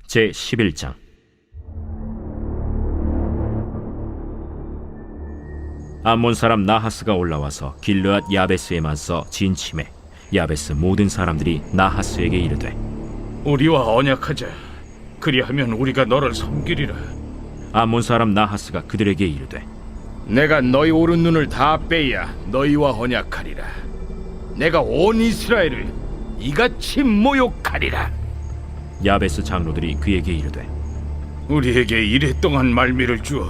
제11장. 암몬 사람 나하스가 올라와서 길르앗 야베스에 맞서 진침해 야베스 모든 사람들이 나하스에게 이르되, 우리와 언약하자. 그리하면 우리가 너를 섬기리라. 암몬 사람 나하스가 그들에게 이르되, 내가 너희 오른 눈을 다 빼야 너희와 언약하리라. 내가 온 이스라엘을 이같이 모욕하리라. 야베스 장로들이 그에게 이르되, 우리에게 이랫동안 말미를 주어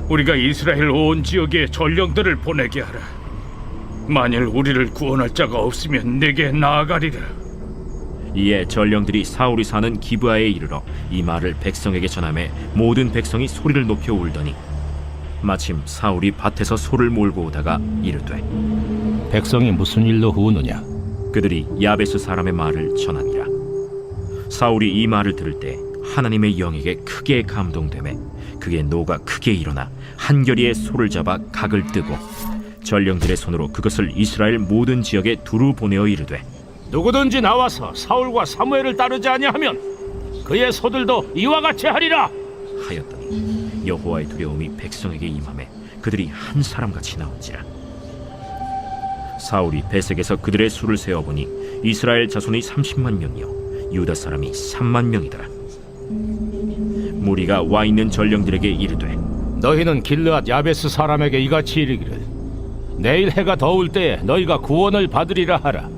우리가 이스라엘 온 지역에 전령들을 보내게 하라. 만일 우리를 구원할 자가 없으면 내게 나아가리라. 이에 전령들이 사울이 사는 기브아에 이르러 이 말을 백성에게 전하매 모든 백성이 소리를 높여 울더니 마침 사울이 밭에서 소를 몰고 오다가 이르되, 백성이 무슨 일로 우느냐? 그들이 야베스 사람의 말을 전하니라. 사울이 이 말을 들을 때 하나님의 영에게 크게 감동되매 그의 노가 크게 일어나 한결이의 소를 잡아 각을 뜨고 전령들의 손으로 그것을 이스라엘 모든 지역에 두루 보내어 이르되, 누구든지 나와서 사울과 사무엘을 따르지 아니하면 그의 소들도 이와 같이 하리라 하였더니 여호와의 두려움이 백성에게 임하매 그들이 한 사람같이 나온지라. 사울이 베색에서 그들의 수를 세어보니 이스라엘 자손이 30만 명이요 유다 사람이 3만 명이더라. 무리가 와 있는 전령들에게 이르되, 너희는 길르앗 야베스 사람에게 이같이 이르기를 내일 해가 더울 때에 너희가 구원을 받으리라 하라.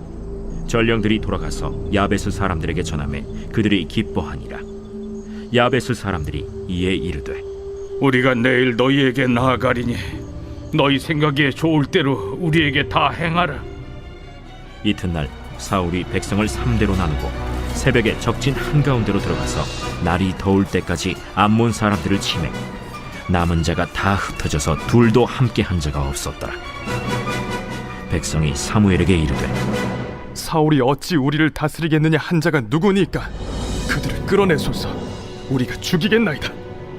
전령들이 돌아가서 야베스 사람들에게 전하매 그들이 기뻐하니라. 야베스 사람들이 이에 이르되, 우리가 내일 너희에게 나아가리니 너희 생각에 좋을 대로 우리에게 다 행하라. 이튿날 사울이 백성을 3대로 나누고 새벽에 적진 한가운데로 들어가서 날이 더울 때까지 암몬 사람들을 치매 남은 자가 다 흩어져서 둘도 함께 한 자가 없었더라. 백성이 사무엘에게 이르되, 사울이 어찌 우리를 다스리겠느냐 한 자가 누구니까? 그들을 끌어내소서. 우리가 죽이겠나이다.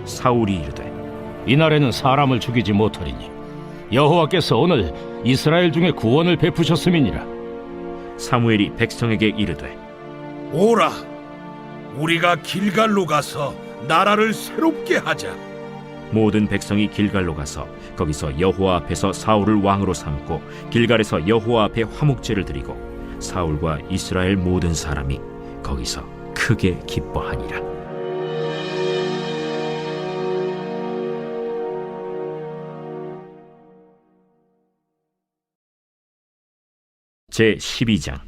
사울이 이르되, 이날에는 사람을 죽이지 못하리니 여호와께서 오늘 이스라엘 중에 구원을 베푸셨음이니라. 사무엘이 백성에게 이르되, 오라, 우리가 길갈로 가서 나라를 새롭게 하자. 모든 백성이 길갈로 가서 거기서 여호와 앞에서 사울을 왕으로 삼고 길갈에서 여호와 앞에 화목제를 드리고 사울과 이스라엘 모든 사람이 거기서 크게 기뻐하니라. 제12장.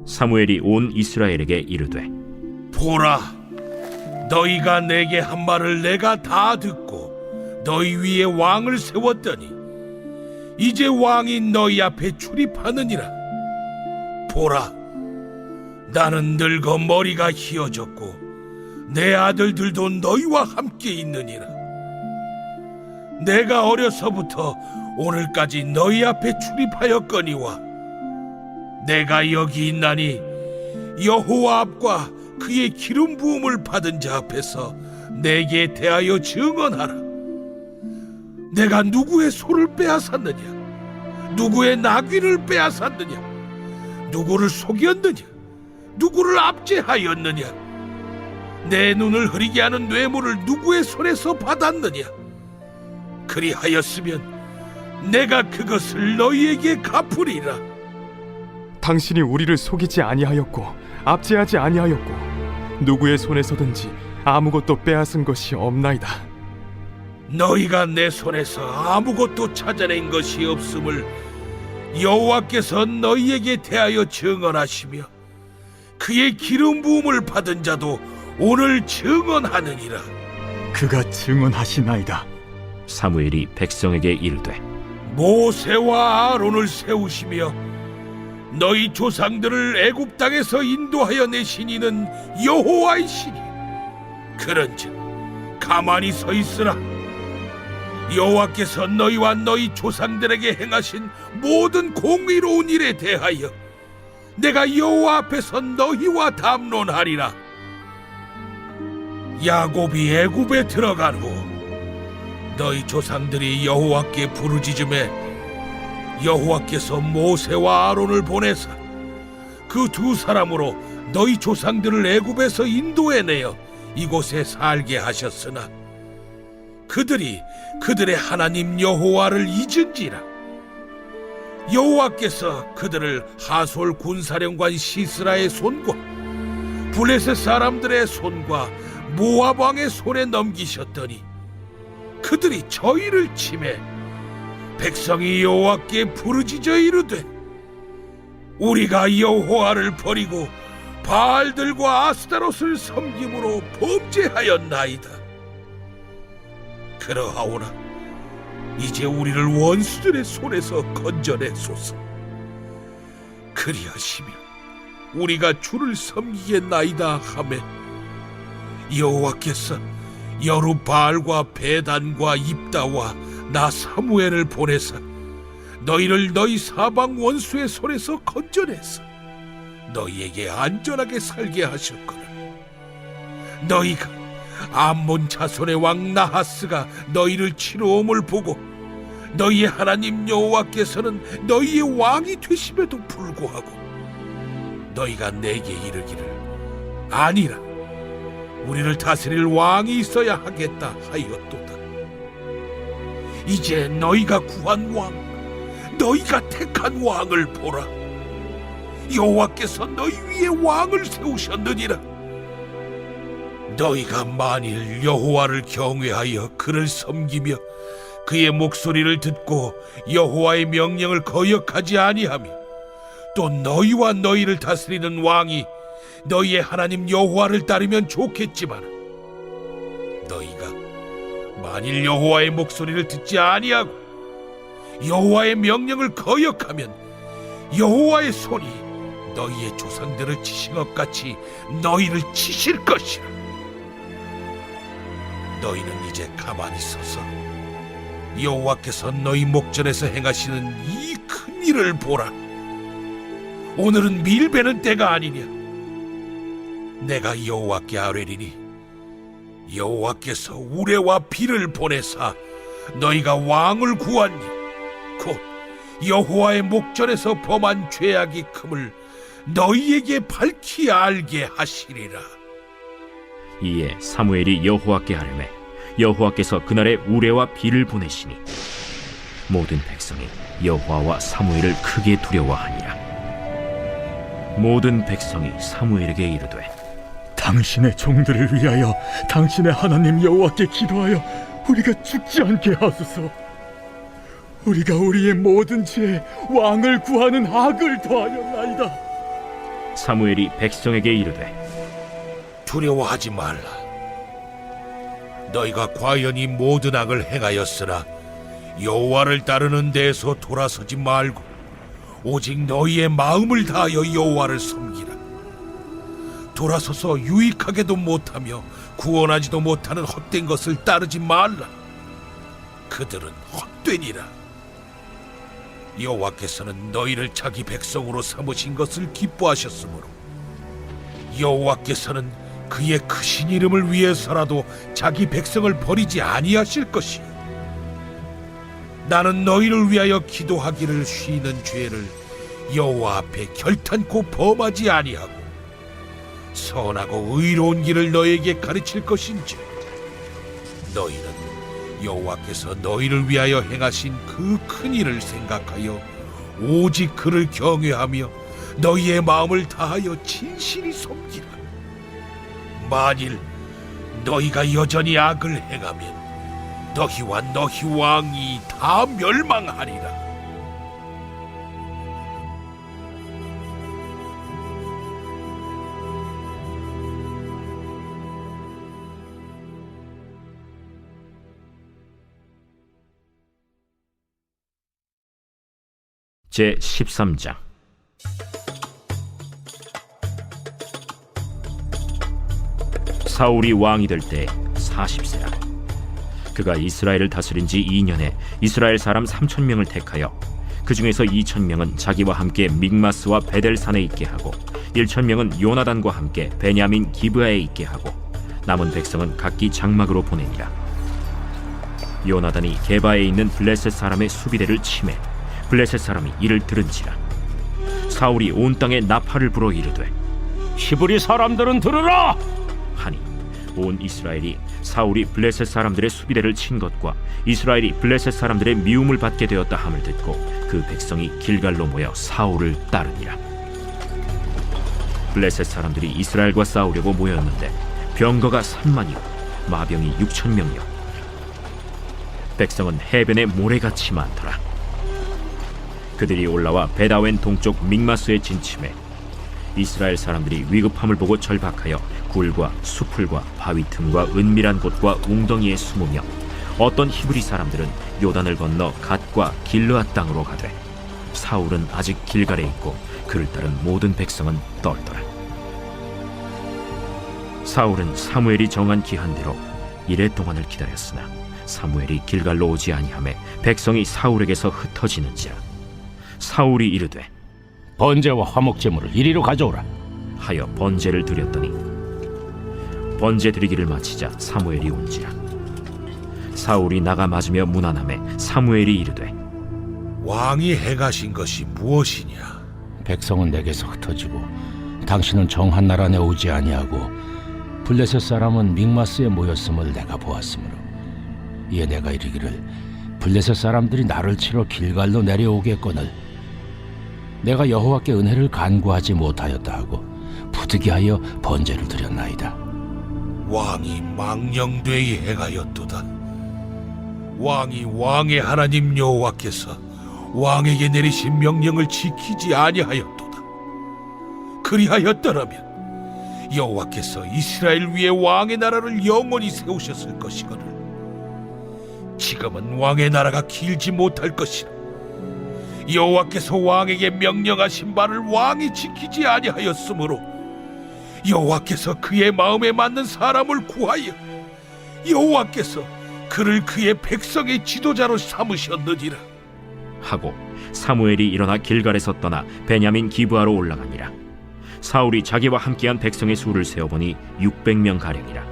사무엘이 온 이스라엘에게 이르되, 보라, 너희가 내게 한 말을 내가 다 듣고 너희 위에 왕을 세웠더니 이제 왕이 너희 앞에 출입하느니라. 보라, 나는 늙어 머리가 희어졌고 내 아들들도 너희와 함께 있느니라. 내가 어려서부터 오늘까지 너희 앞에 출입하였거니와 내가 여기 있나니 여호와 앞과 그의 기름 부음을 받은 자 앞에서 내게 대하여 증언하라. 내가 누구의 소를 빼앗았느냐? 누구의 나귀를 빼앗았느냐? 누구를 속였느냐? 누구를 압제하였느냐? 내 눈을 흐리게 하는 뇌물을 누구의 손에서 받았느냐? 그리하였으면 내가 그것을 너희에게 갚으리라. 당신이 우리를 속이지 아니하였고 압제하지 아니하였고 누구의 손에서든지 아무것도 빼앗은 것이 없나이다. 너희가 내 손에서 아무것도 찾아낸 것이 없음을 여호와께서 너희에게 대하여 증언하시며 그의 기름 부음을 받은 자도 오늘 증언하느니라. 그가 증언하시나이다. 사무엘이 백성에게 이르되, 모세와 아론을 세우시며 너희 조상들을 애굽 땅에서 인도하여 내신 이는 여호와이시니 그런즉 가만히 서 있으라. 여호와께서 너희와 너희 조상들에게 행하신 모든 공의로운 일에 대하여 내가 여호와 앞에서 너희와 담론하리라. 야곱이 애굽에 들어간 후 너희 조상들이 여호와께 부르짖음에 여호와께서 모세와 아론을 보내사 그 두 사람으로 너희 조상들을 애굽에서 인도해내어 이곳에 살게 하셨으나 그들이 그들의 하나님 여호와를 잊은지라. 여호와께서 그들을 하솔 군사령관 시스라의 손과 블레셋 사람들의 손과 모압 왕의 손에 넘기셨더니 그들이 저희를 치매 백성이 여호와께 부르짖어 이르되 우리가 여호와를 버리고 바알들과 아스타롯을 섬김으로 범죄하였나이다. 그러하오나 이제 우리를 원수들의 손에서 건져내소서. 그리하시면 우리가 주를 섬기겠나이다 하매 여호와께서 여룻바알과 베단과 입다와 나 사무엘을 보내사 너희를 너희 사방 원수의 손에서 건져내서 너희에게 안전하게 살게 하셨거늘. 너희가 암몬 자손의 왕 나하스가 너희를 치러옴을 보고 너희의 하나님 여호와께서는 너희의 왕이 되심에도 불구하고 너희가 내게 이르기를 아니라 우리를 다스릴 왕이 있어야 하겠다 하였도다. 이제 너희가 구한 왕, 너희가 택한 왕을 보라. 여호와께서 너희 위에 왕을 세우셨느니라. 너희가 만일 여호와를 경외하여 그를 섬기며 그의 목소리를 듣고 여호와의 명령을 거역하지 아니하며 또 너희와 너희를 다스리는 왕이 너희의 하나님 여호와를 따르면 좋겠지만 너희가 만일 여호와의 목소리를 듣지 아니하고 여호와의 명령을 거역하면 여호와의 손이 너희의 조상들을 치신 것 같이 너희를 치실 것이라. 너희는 이제 가만히 서서 여호와께서 너희 목전에서 행하시는 이 큰 일을 보라. 오늘은 밀베는 때가 아니냐. 내가 여호와께 아뢰리니 여호와께서 우레와 비를 보내사 너희가 왕을 구하니 곧 여호와의 목전에서 범한 죄악이 큼을 너희에게 밝히 알게 하시리라. 이에 사무엘이 여호와께 아뢰매 여호와께서 그날에 우레와 비를 보내시니 모든 백성이 여호와와 사무엘을 크게 두려워하니라. 모든 백성이 사무엘에게 이르되 당신의 종들을 위하여 당신의 하나님 여호와께 기도하여 우리가 죽지 않게 하소서. 우리가 우리의 모든 죄에 왕을 구하는 악을 더하였나이다. 사무엘이 백성에게 이르되 두려워하지 말라. 너희가 과연 이 모든 악을 행하였으나 여호와를 따르는 데에서 돌아서지 말고 오직 너희의 마음을 다하여 여호와를 섬기라. 돌아서서 유익하게도 못하며 구원하지도 못하는 헛된 것을 따르지 말라. 그들은 헛되니라. 여호와께서는 너희를 자기 백성으로 삼으신 것을 기뻐하셨으므로 여호와께서는 그의 크신 이름을 위해서라도 자기 백성을 버리지 아니하실 것이요 나는 너희를 위하여 기도하기를 쉬는 죄를 여호와 앞에 결탄코 범하지 아니하고 선하고 의로운 길을 너희에게 가르칠 것인지 너희는 여호와께서 너희를 위하여 행하신 그 큰 일을 생각하여 오직 그를 경외하며 너희의 마음을 다하여 진실이 섬기라. 만일 너희가 여전히 악을 행하면 너희와 너희 왕이 다 멸망하리라. 제 13장. 사울이 왕이 될 때 40세라. 그가 이스라엘을 다스린 지 2년에 이스라엘 사람 3,000명을 택하여 그 중에서 2,000명은 자기와 함께 믹마스와 베델산에 있게 하고 1,000명은 요나단과 함께 베냐민 기브아에 있게 하고 남은 백성은 각기 장막으로 보내니라. 요나단이 게바에 있는 블레셋 사람의 수비대를 치매 블레셋 사람이 이를 들은지라. 사울이 온 땅에 나팔을 불어 이르되 히브리 사람들은 들으라. 하니 온 이스라엘이 사울이 블레셋 사람들의 수비대를 친 것과 이스라엘이 블레셋 사람들의 미움을 받게 되었다 함을 듣고 그 백성이 길갈로 모여 사울을 따르니라. 블레셋 사람들이 이스라엘과 싸우려고 모였는데 병거가 3만이요 마병이 6,000명이요 백성은 해변에 모래같이 많더라. 그들이 올라와 베다웬 동쪽 믹마스에 진침해 이스라엘 사람들이 위급함을 보고 절박하여 굴과 수풀과 바위 틈과 은밀한 곳과 웅덩이에 숨으며 어떤 히브리 사람들은 요단을 건너 갓과 길르앗 땅으로 가되 사울은 아직 길갈에 있고 그를 따른 모든 백성은 떨더라. 사울은 사무엘이 정한 기한대로 이레 동안을 기다렸으나 사무엘이 길갈로 오지 아니하매 백성이 사울에게서 흩어지는지라. 사울이 이르되 번제와 화목 제물을 이리로 가져오라. 하여 번제를 드렸더니 번제 드리기를 마치자 사무엘이 온지라. 사울이 나가 맞으며 문안하매 사무엘이 이르되 왕이 행하신 것이 무엇이냐? 백성은 내게서 흩어지고 당신은 정한 나라 내 오지 아니하고 블레셋 사람은 믹마스에 모였음을 내가 보았으므로 이에 내가 이르기를 블레셋 사람들이 나를 치러 길갈로 내려오겠거늘 내가 여호와께 은혜를 간구하지 못하였다 하고 부득이하여 번제를 드렸나이다. 왕이 망령되이 행하였도다. 왕이 왕의 하나님 여호와께서 왕에게 내리신 명령을 지키지 아니하였도다. 그리하였더라면 여호와께서 이스라엘 위에 왕의 나라를 영원히 세우셨을 것이거늘 지금은 왕의 나라가 길지 못할 것이라. 여호와께서 왕에게 명령하신 바를 왕이 지키지 아니하였으므로 여호와께서 그의 마음에 맞는 사람을 구하여 여호와께서 그를 그의 백성의 지도자로 삼으셨느니라. 하고 사무엘이 일어나 길갈에서 떠나 베냐민 기브아로 올라가니라. 사울이 자기와 함께한 백성의 수를 세어보니 600명 가량이라.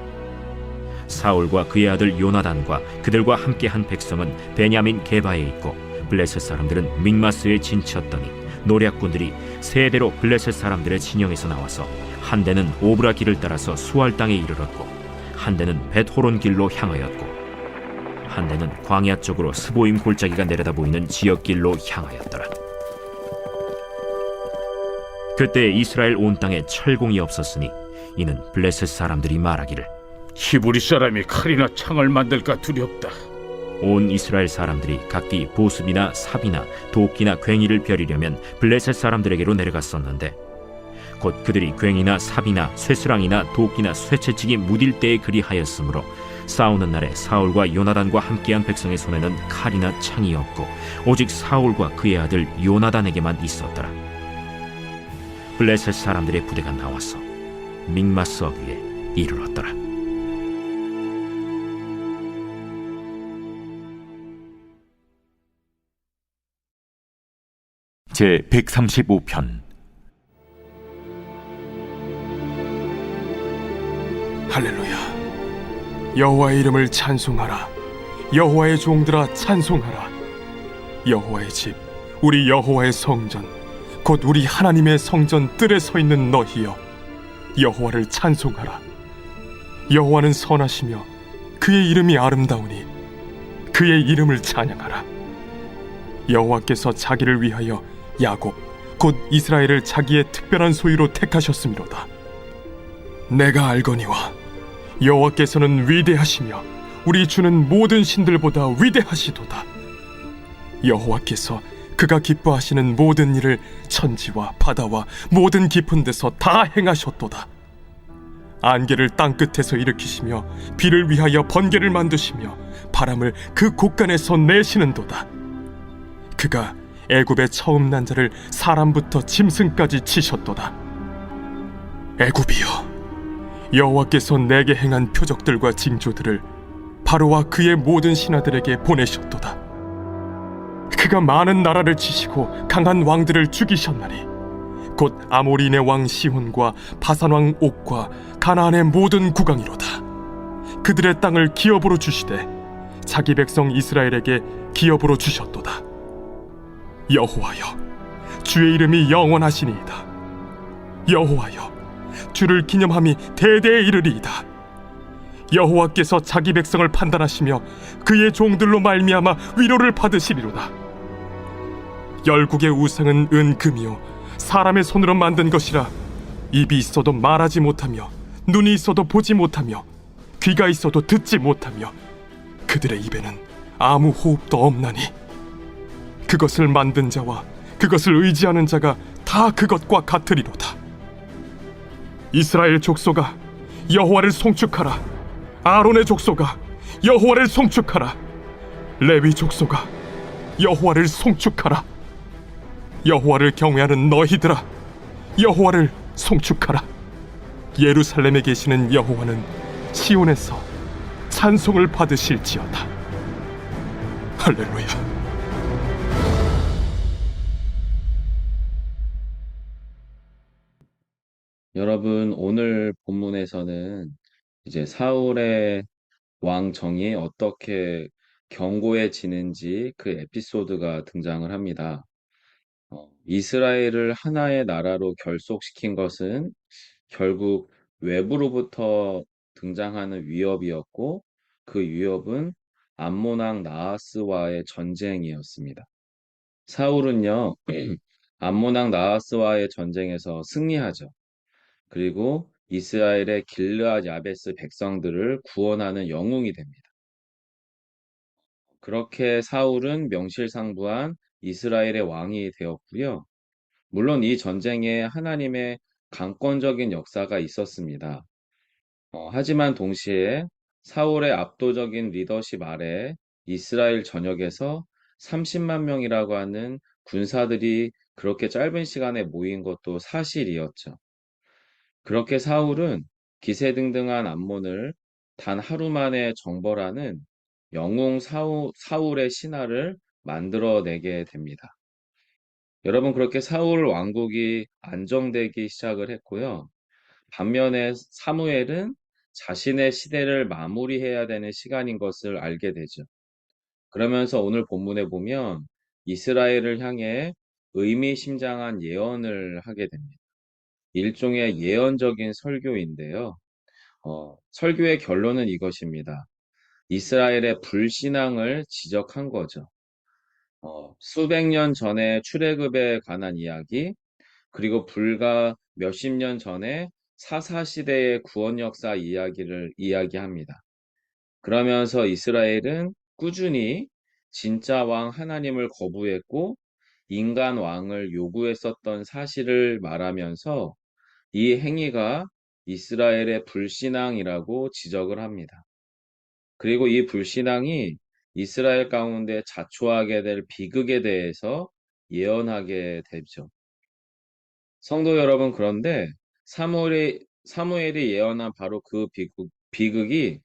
사울과 그의 아들 요나단과 그들과 함께한 백성은 베냐민 게바에 있고 블레셋 사람들은 믹마스에 진쳤더니 노략군들이 세 대로 블레셋 사람들의 진영에서 나와서 한 대는 오브라 길을 따라서 수알 땅에 이르렀고 한 대는 벳호론 길로 향하였고 한 대는 광야 쪽으로 스보임 골짜기가 내려다 보이는 지역길로 향하였더라. 그때 이스라엘 온 땅에 철공이 없었으니 이는 블레셋 사람들이 말하기를 히브리 사람이 칼이나 창을 만들까 두렵다. 온 이스라엘 사람들이 각기 보습이나 삽이나 도끼나 괭이를 벼리려면 블레셋 사람들에게로 내려갔었는데 곧 그들이 괭이나 삽이나 쇠스랑이나 도끼나 쇠채찍이 무딜 때에 그리하였으므로 싸우는 날에 사울과 요나단과 함께한 백성의 손에는 칼이나 창이 없고 오직 사울과 그의 아들 요나단에게만 있었더라. 블레셋 사람들의 부대가 나와서 믹마스 어귀에 이르렀더라. 제 135편. 할렐루야. 여호와의 이름을 찬송하라. 여호와의 종들아 찬송하라. 여호와의 집, 우리 여호와의 성전, 곧 우리 하나님의 성전 뜰에 서 있는 너희여, 여호와를 찬송하라. 여호와는 선하시며 그의 이름이 아름다우니 그의 이름을 찬양하라. 여호와께서 자기를 위하여 야곱 곧 이스라엘을 자기의 특별한 소유로 택하셨음이로다. 내가 알거니와 여호와께서는 위대하시며 우리 주는 모든 신들보다 위대하시도다. 여호와께서 그가 기뻐하시는 모든 일을 천지와 바다와 모든 깊은 데서 다 행하셨도다. 안개를 땅끝에서 일으키시며 비를 위하여 번개를 만드시며 바람을 그 곳간에서 내시는도다. 그가 애굽의 처음 난 자를 사람부터 짐승까지 치셨도다. 애굽이여, 여호와께서 내게 행한 표적들과 징조들을 바로와 그의 모든 신하들에게 보내셨도다. 그가 많은 나라를 치시고 강한 왕들을 죽이셨나니 곧 아모리네 왕 시혼과 바산 왕 옥과 가나안의 모든 국왕이로다. 그들의 땅을 기업으로 주시되 자기 백성 이스라엘에게 기업으로 주셨도다. 여호와여, 주의 이름이 영원하시니이다. 여호와여, 주를 기념함이 대대에 이르리이다. 여호와께서 자기 백성을 판단하시며 그의 종들로 말미암아 위로를 받으시리로다. 열국의 우상은 은금이요 사람의 손으로 만든 것이라 입이 있어도 말하지 못하며 눈이 있어도 보지 못하며 귀가 있어도 듣지 못하며 그들의 입에는 아무 호흡도 없나니 그것을 만든 자와 그것을 의지하는 자가 다 그것과 같으리로다. 이스라엘 족속아, 여호와를 송축하라. 아론의 족속아, 여호와를 송축하라. 레위 족속아, 여호와를 송축하라. 여호와를 경외하는 너희들아, 여호와를 송축하라. 예루살렘에 계시는 여호와는 시온에서 찬송을 받으실지어다. 할렐루야. 여러분, 오늘 본문에서는 이제 사울의 왕정이 어떻게 견고해지는지 그 에피소드가 등장을 합니다. 이스라엘을 하나의 나라로 결속시킨 것은 결국 외부로부터 등장하는 위협이었고, 그 위협은 암몬 왕 나하스와의 전쟁이었습니다. 사울은요, 암몬 왕 나하스와의 전쟁에서 승리하죠. 그리고 이스라엘의 길르앗 야베스 백성들을 구원하는 영웅이 됩니다. 그렇게 사울은 명실상부한 이스라엘의 왕이 되었고요. 물론 이 전쟁에 하나님의 강권적인 역사가 있었습니다. 하지만 동시에 사울의 압도적인 리더십 아래 이스라엘 전역에서 30만 명이라고 하는 군사들이 그렇게 짧은 시간에 모인 것도 사실이었죠. 그렇게 사울은 기세등등한 암몬을 단 하루 만에 정벌하는 영웅 사울의 신화를 만들어내게 됩니다. 여러분, 그렇게 사울 왕국이 안정되기 시작을 했고요. 반면에 사무엘은 자신의 시대를 마무리해야 되는 시간인 것을 알게 되죠. 그러면서 오늘 본문에 보면 이스라엘을 향해 의미심장한 예언을 하게 됩니다. 일종의 예언적인 설교인데요. 설교의 결론은 이것입니다. 이스라엘의 불신앙을 지적한 거죠. 수백 년 전에 출애굽에 관한 이야기, 그리고 불과 몇십 년 전에 사사시대의 구원 역사 이야기를 이야기합니다. 그러면서 이스라엘은 꾸준히 진짜 왕 하나님을 거부했고 인간 왕을 요구했었던 사실을 말하면서 이 행위가 이스라엘의 불신앙이라고 지적을 합니다. 그리고 이 불신앙이 이스라엘 가운데 자초하게 될 비극에 대해서 예언하게 되죠. 성도 여러분, 그런데 사무엘이 예언한 바로 그 비극이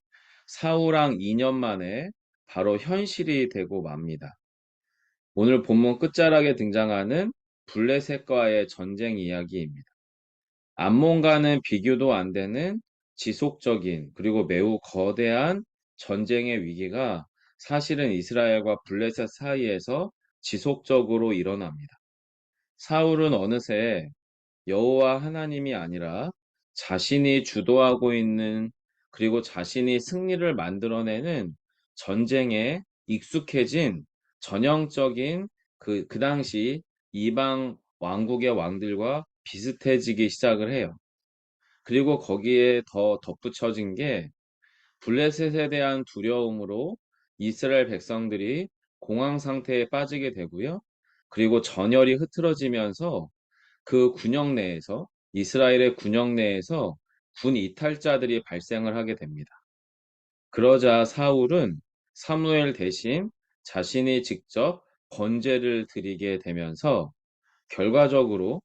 사울왕 2년 만에 바로 현실이 되고 맙니다. 오늘 본문 끝자락에 등장하는 블레셋과의 전쟁 이야기입니다. 암몬과는 비교도 안 되는 지속적인 그리고 매우 거대한 전쟁의 위기가 사실은 이스라엘과 블레셋 사이에서 지속적으로 일어납니다. 사울은 어느새 여호와 하나님이 아니라 자신이 주도하고 있는 그리고 자신이 승리를 만들어내는 전쟁에 익숙해진 전형적인 그 당시 이방 왕국의 왕들과 비슷해지기 시작을 해요. 그리고 거기에 더 덧붙여진 게 블레셋에 대한 두려움으로 이스라엘 백성들이 공황 상태에 빠지게 되고요. 그리고 전열이 흐트러지면서 그 군영 내에서 이스라엘의 군영 내에서 군 이탈자들이 발생을 하게 됩니다. 그러자 사울은 사무엘 대신 자신이 직접 번제를 드리게 되면서 결과적으로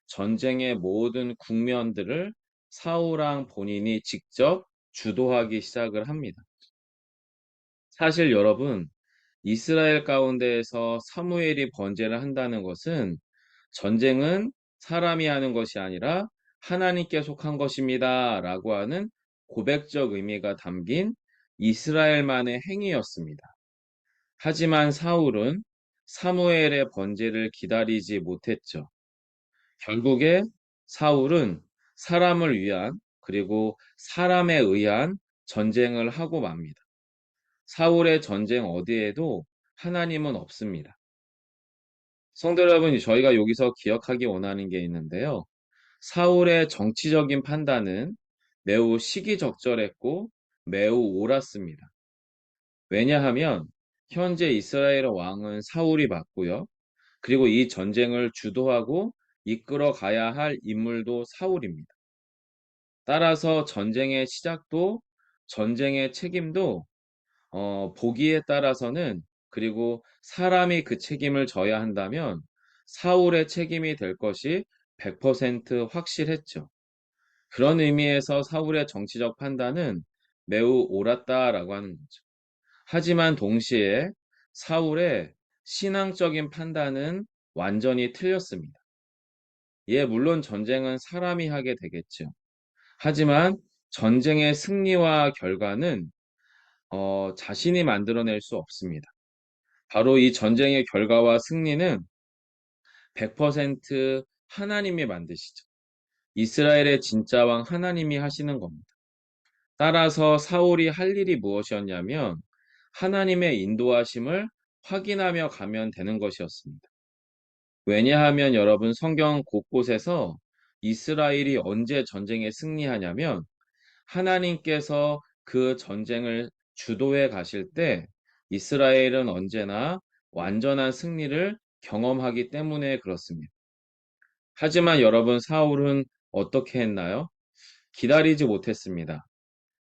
전쟁의 모든 국면들을 사울왕 본인이 직접 주도하기 시작을 합니다. 사실 여러분, 이스라엘 가운데에서 사무엘이 번제를 한다는 것은 전쟁은 사람이 하는 것이 아니라 하나님께 속한 것입니다 라고 하는 고백적 의미가 담긴 이스라엘만의 행위였습니다. 하지만 사울은 사무엘의 번제를 기다리지 못했죠. 결국에 사울은 사람을 위한 그리고 사람에 의한 전쟁을 하고 맙니다. 사울의 전쟁 어디에도 하나님은 없습니다. 성도 여러분, 저희가 여기서 기억하기 원하는 게 있는데요. 사울의 정치적인 판단은 매우 시기적절했고 매우 옳았습니다. 왜냐하면 현재 이스라엘 왕은 사울이 맞고요. 그리고 이 전쟁을 주도하고 이끌어 가야 할 인물도 사울입니다. 따라서 전쟁의 시작도 전쟁의 책임도 보기에 따라서는 그리고 사람이 그 책임을 져야 한다면 사울의 책임이 될 것이 100% 확실했죠. 그런 의미에서 사울의 정치적 판단은 매우 옳았다라고 하는 거죠. 하지만 동시에 사울의 신앙적인 판단은 완전히 틀렸습니다. 예, 물론 전쟁은 사람이 하게 되겠죠. 하지만 전쟁의 승리와 결과는 자신이 만들어낼 수 없습니다. 바로 이 전쟁의 결과와 승리는 100% 하나님이 만드시죠. 이스라엘의 진짜 왕 하나님이 하시는 겁니다. 따라서 사울이 할 일이 무엇이었냐면 하나님의 인도하심을 확인하며 가면 되는 것이었습니다. 왜냐하면 여러분 성경 곳곳에서 이스라엘이 언제 전쟁에 승리하냐면 하나님께서 그 전쟁을 주도해 가실 때 이스라엘은 언제나 완전한 승리를 경험하기 때문에 그렇습니다. 하지만 여러분 사울은 어떻게 했나요? 기다리지 못했습니다.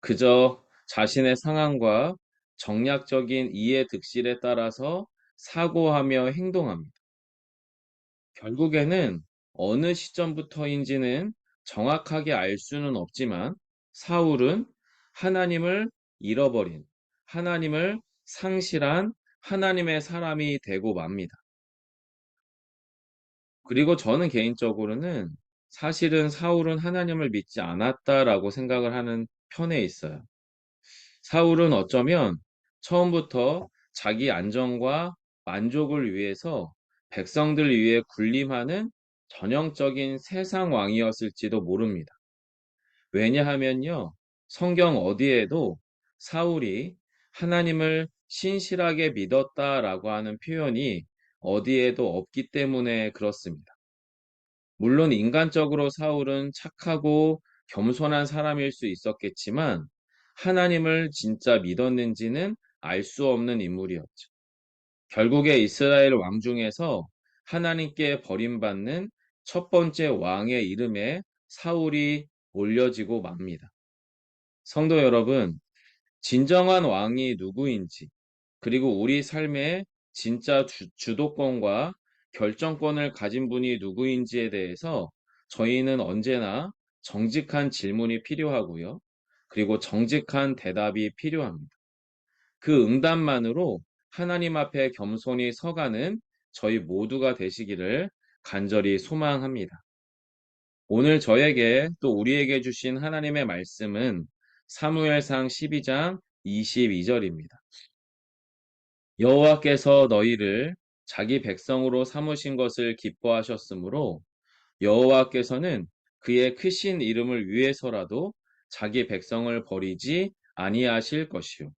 그저 자신의 상황과 정략적인 이해 득실에 따라서 사고하며 행동합니다. 결국에는 어느 시점부터인지는 정확하게 알 수는 없지만 사울은 하나님을 잃어버린, 하나님을 상실한 하나님의 사람이 되고 맙니다. 그리고 저는 개인적으로는 사실은 사울은 하나님을 믿지 않았다라고 생각을 하는 편에 있어요. 사울은 어쩌면 처음부터 자기 안정과 만족을 위해서 백성들 위해 군림하는 전형적인 세상 왕이었을지도 모릅니다. 왜냐하면요, 성경 어디에도 사울이 하나님을 신실하게 믿었다라고 하는 표현이 어디에도 없기 때문에 그렇습니다. 물론 인간적으로 사울은 착하고 겸손한 사람일 수 있었겠지만 하나님을 진짜 믿었는지는 알 수 없는 인물이었죠. 결국에 이스라엘 왕 중에서 하나님께 버림받는 첫 번째 왕의 이름에 사울이 올려지고 맙니다. 성도 여러분, 진정한 왕이 누구인지, 그리고 우리 삶의 진짜 주도권과 결정권을 가진 분이 누구인지에 대해서 저희는 언제나 정직한 질문이 필요하고요. 그리고 정직한 대답이 필요합니다. 그 응답만으로 하나님 앞에 겸손히 서가는 저희 모두가 되시기를 간절히 소망합니다. 오늘 저에게 또 우리에게 주신 하나님의 말씀은 사무엘상 12장 22절입니다. 여호와께서 너희를 자기 백성으로 삼으신 것을 기뻐하셨으므로 여호와께서는 그의 크신 이름을 위해서라도 자기 백성을 버리지 아니하실 것이요.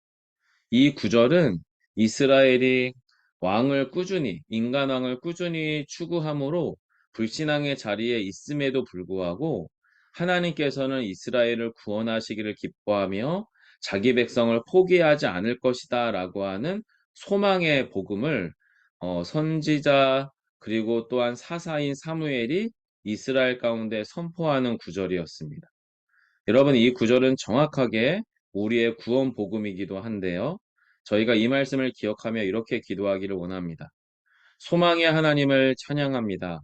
이 구절은 이스라엘이 인간 왕을 꾸준히 추구함으로 불신앙의 자리에 있음에도 불구하고 하나님께서는 이스라엘을 구원하시기를 기뻐하며 자기 백성을 포기하지 않을 것이다 라고 하는 소망의 복음을 선지자 그리고 또한 사사인 사무엘이 이스라엘 가운데 선포하는 구절이었습니다. 여러분, 이 구절은 정확하게 우리의 구원 복음이기도 한데요. 저희가 이 말씀을 기억하며 이렇게 기도하기를 원합니다. 소망의 하나님을 찬양합니다.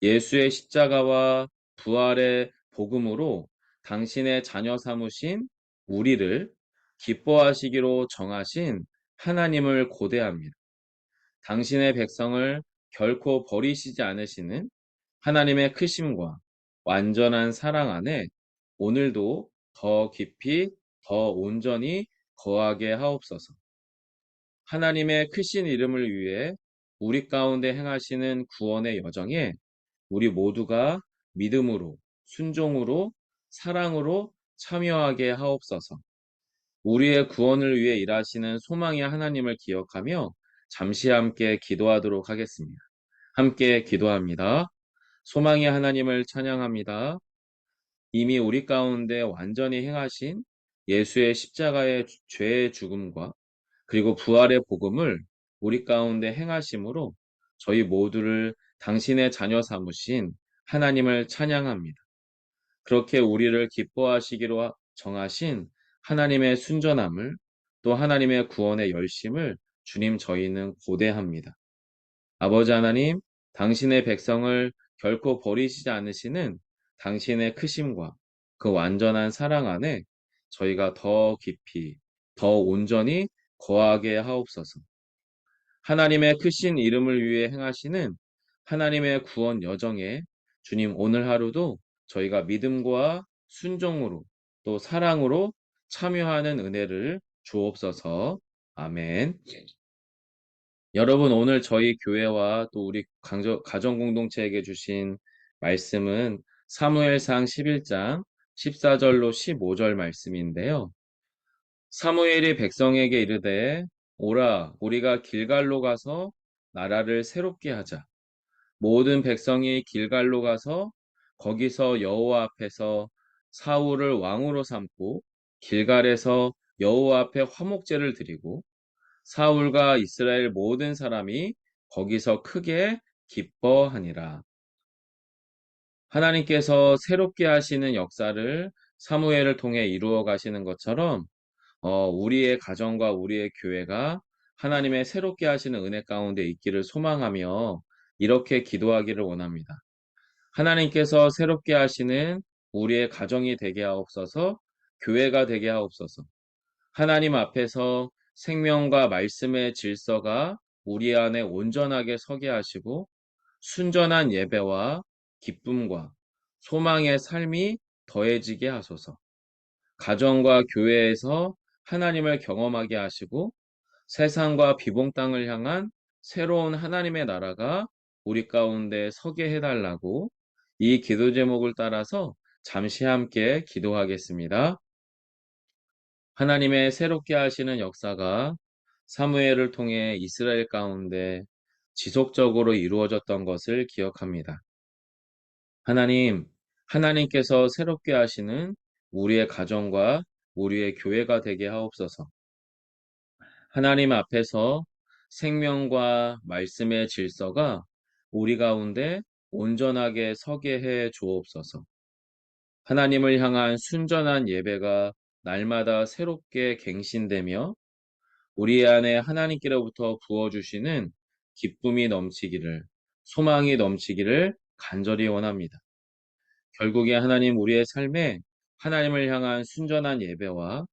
예수의 십자가와 부활의 복음으로 당신의 자녀 삼으신 우리를 기뻐하시기로 정하신 하나님을 고대합니다. 당신의 백성을 결코 버리시지 않으시는 하나님의 크심과 완전한 사랑 안에 오늘도 더 깊이 더 온전히 거하게 하옵소서. 하나님의 크신 이름을 위해 우리 가운데 행하시는 구원의 여정에 우리 모두가 믿음으로, 순종으로, 사랑으로 참여하게 하옵소서. 우리의 구원을 위해 일하시는 소망의 하나님을 기억하며 잠시 함께 기도하도록 하겠습니다. 함께 기도합니다. 소망의 하나님을 찬양합니다. 이미 우리 가운데 완전히 행하신 예수의 십자가의 죄의 죽음과 그리고 부활의 복음을 우리 가운데 행하심으로 저희 모두를 당신의 자녀 삼으신 하나님을 찬양합니다. 그렇게 우리를 기뻐하시기로 정하신 하나님의 순전함을 또 하나님의 구원의 열심을 주님 저희는 고대합니다. 아버지 하나님, 당신의 백성을 결코 버리시지 않으시는 당신의 크심과 그 완전한 사랑 안에 저희가 더 깊이, 더 온전히 거하게 하옵소서. 하나님의 크신 이름을 위해 행하시는 하나님의 구원 여정에 주님 오늘 하루도 저희가 믿음과 순종으로 또 사랑으로 참여하는 은혜를 주옵소서. 아멘. 여러분, 오늘 저희 교회와 또 우리 가정 공동체에게 주신 말씀은 사무엘상 11장 14절로 15절 말씀인데요. 사무엘이 백성에게 이르되 오라 우리가 길갈로 가서 나라를 새롭게 하자. 모든 백성이 길갈로 가서 거기서 여호와 앞에서 사울을 왕으로 삼고 길갈에서 여호와 앞에 화목제를 드리고 사울과 이스라엘 모든 사람이 거기서 크게 기뻐하니라. 하나님께서 새롭게 하시는 역사를 사무엘을 통해 이루어 가시는 것처럼 우리의 가정과 우리의 교회가 하나님의 새롭게 하시는 은혜 가운데 있기를 소망하며 이렇게 기도하기를 원합니다. 하나님께서 새롭게 하시는 우리의 가정이 되게 하옵소서, 교회가 되게 하옵소서. 하나님 앞에서 생명과 말씀의 질서가 우리 안에 온전하게 서게 하시고 순전한 예배와 기쁨과 소망의 삶이 더해지게 하소서. 가정과 교회에서 하나님을 경험하게 하시고 세상과 비봉 땅을 향한 새로운 하나님의 나라가 우리 가운데 서게 해달라고 이 기도 제목을 따라서 잠시 함께 기도하겠습니다. 하나님의 새롭게 하시는 역사가 사무엘을 통해 이스라엘 가운데 지속적으로 이루어졌던 것을 기억합니다. 하나님께서 새롭게 하시는 우리의 가정과 우리의 교회가 되게 하옵소서. 하나님 앞에서 생명과 말씀의 질서가 우리 가운데 온전하게 서게 해 주옵소서. 하나님을 향한 순전한 예배가 날마다 새롭게 갱신되며 우리 안에 하나님께로부터 부어주시는 기쁨이 넘치기를, 소망이 넘치기를 간절히 원합니다. 결국에 하나님 우리의 삶에 하나님을 향한 순전한 예배와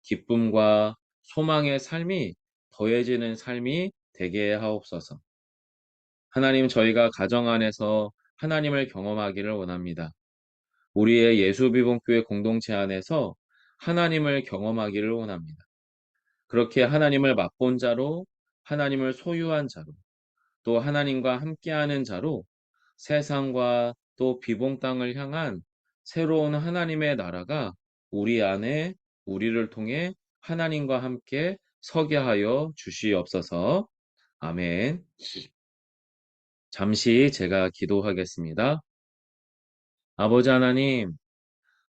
기쁨과 소망의 삶이 더해지는 삶이 되게 하옵소서. 하나님 저희가 가정 안에서 하나님을 경험하기를 원합니다. 우리의 예수비봉교회 공동체 안에서 하나님을 경험하기를 원합니다. 그렇게 하나님을 맛본 자로, 하나님을 소유한 자로, 또 하나님과 함께하는 자로 세상과 또 비봉 땅을 향한 새로운 하나님의 나라가 우리 안에 우리를 통해 하나님과 함께 서게 하여 주시옵소서. 아멘. 잠시 제가 기도하겠습니다. 아버지 하나님,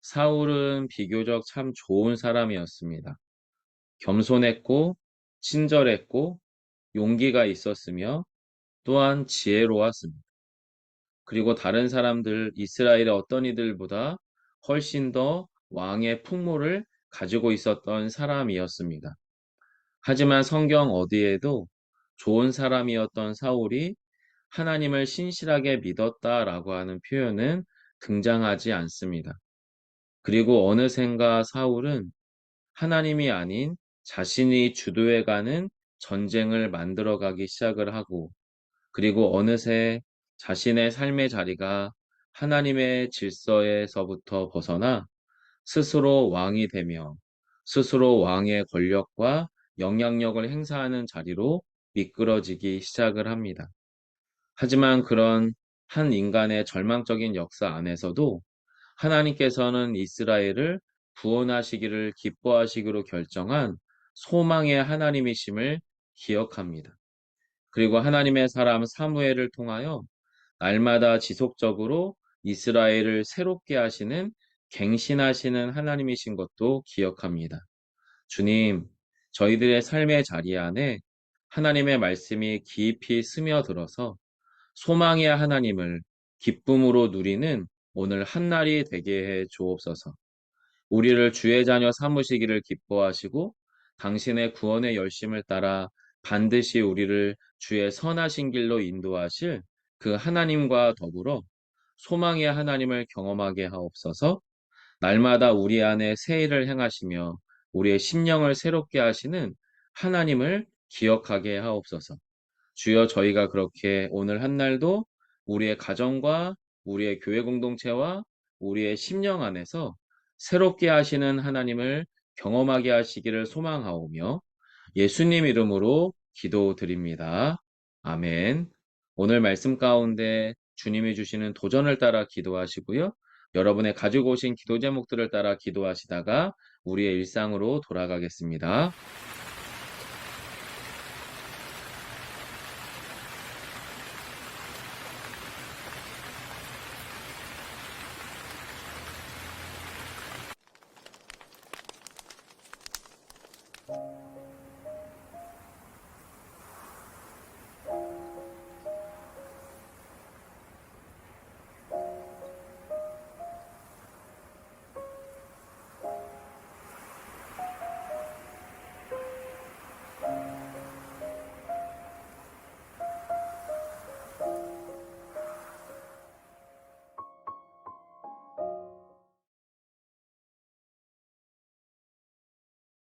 사울은 비교적 참 좋은 사람이었습니다. 겸손했고, 친절했고, 용기가 있었으며, 또한 지혜로웠습니다. 그리고 다른 사람들, 이스라엘의 어떤 이들보다 훨씬 더 왕의 풍모를 가지고 있었던 사람이었습니다. 하지만 성경 어디에도 좋은 사람이었던 사울이 하나님을 신실하게 믿었다라고 하는 표현은 등장하지 않습니다. 그리고 어느샌가 사울은 하나님이 아닌 자신이 주도해가는 전쟁을 만들어가기 시작을 하고 그리고 어느새 자신의 삶의 자리가 하나님의 질서에서부터 벗어나 스스로 왕이 되며 스스로 왕의 권력과 영향력을 행사하는 자리로 미끄러지기 시작을 합니다. 하지만 그런 한 인간의 절망적인 역사 안에서도 하나님께서는 이스라엘을 구원하시기를 기뻐하시기로 결정한 소망의 하나님이심을 기억합니다. 그리고 하나님의 사람 사무엘을 통하여 날마다 지속적으로 이스라엘을 새롭게 하시는 갱신하시는 하나님이신 것도 기억합니다. 주님, 저희들의 삶의 자리 안에 하나님의 말씀이 깊이 스며들어서 소망의 하나님을 기쁨으로 누리는 오늘 한날이 되게 해 주옵소서. 우리를 주의 자녀 삼으시기를 기뻐하시고 당신의 구원의 열심을 따라 반드시 우리를 주의 선하신 길로 인도하실 그 하나님과 더불어 소망의 하나님을 경험하게 하옵소서. 날마다 우리 안에 새 일을 행하시며 우리의 심령을 새롭게 하시는 하나님을 기억하게 하옵소서. 주여, 저희가 그렇게 오늘 한날도 우리의 가정과 우리의 교회 공동체와 우리의 심령 안에서 새롭게 하시는 하나님을 경험하게 하시기를 소망하오며 예수님 이름으로 기도드립니다. 아멘. 오늘 말씀 가운데 주님이 주시는 도전을 따라 기도하시고요. 여러분의 가지고 오신 기도 제목들을 따라 기도하시다가 우리의 일상으로 돌아가겠습니다.